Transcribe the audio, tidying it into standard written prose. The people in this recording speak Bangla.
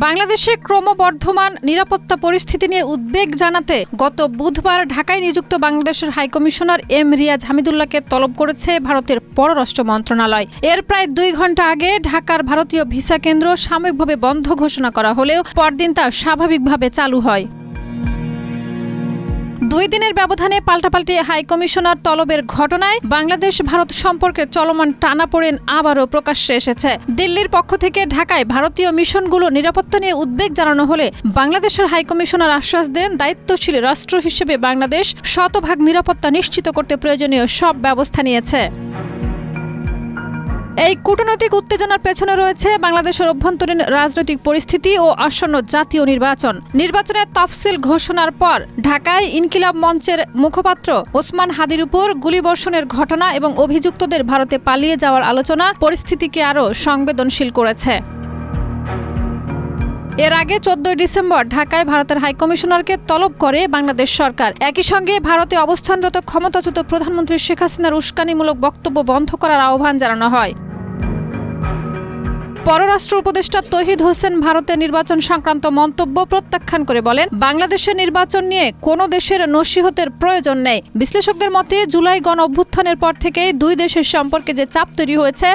বাংলাদেশে ক্রমবর্ধমান নিরাপত্তা পরিস্থিতি নিয়ে উদ্বেগ জানাতে গত বুধবার ঢাকায় নিযুক্ত বাংলাদেশের হাইকমিশনার এম রিয়াজ হামিদুল্লাহকে তলব করেছে ভারতের পররাষ্ট্র মন্ত্রণালয়। এর প্রায় 2 ঘণ্টা আগে ঢাকার ভারতীয় ভিসা কেন্দ্র সাময়িকভাবে বন্ধ ঘোষণা করা হলেও পরদিন তা স্বাভাবিকভাবে চালু হয়। 2 দিনের ব্যবধানে পাল্টাপাল্টি হাইকমিশনার তলবের ঘটনায় বাংলাদেশ ভারত সম্পর্কে চলমান টানাপোড়েন আবারও প্রকাশ্যে এসেছে। দিল্লির পক্ষ থেকে ঢাকায় ভারতীয় মিশনগুলো নিরাপত্তা নিয়ে উদ্বেগ জানানো হলে বাংলাদেশের হাইকমিশনার আশ্বাস দেন, দায়িত্বশীল রাষ্ট্র হিসেবে বাংলাদেশ শতভাগ নিরাপত্তা নিশ্চিত করতে প্রয়োজনীয় সব ব্যবস্থা নিয়েছে। এই কূটনৈতিক উত্তেজনার পেছনে রয়েছে বাংলাদেশের অভ্যন্তরীণ রাজনৈতিক পরিস্থিতি ও আসন্ন জাতীয় নির্বাচনের তফসিল ঘোষণার পর ঢাকায় ইনকিলাব মঞ্চের মুখপাত্র ওসমান হাদির উপর গুলিবর্ষণের ঘটনা এবং অভিযুক্তদের ভারতে পালিয়ে যাওয়ার আলোচনা পরিস্থিতিকে আরও সংবেদনশীল করেছে। এর আগে 14 ডিসেম্বর ঢাকায় ভারতের হাইকমিশনারকে তলব করে বাংলাদেশ সরকার। একই সঙ্গে ভারতে অবস্থানরত ক্ষমতাচ্যুত প্রধানমন্ত্রী শেখ হাসিনার উস্কানিমূলক বক্তব্য বন্ধ করার আহ্বান জানানো হয়। পররাষ্ট্র উপদেষ্টা তৌহিদ হোসেন ভারতের নির্বাচন সংক্রান্ত মন্তব্য প্রত্যাখ্যান করে বলেন, বাংলাদেশের নির্বাচন নিয়ে কোনো দেশের নসিহতের প্রয়োজন নেই। বিশ্লেষকদের মতে জুলাই গণ অভ্যুত্থানের পর থেকেই 2 দেশের সম্পর্কে যে চাপ তৈরি হয়েছে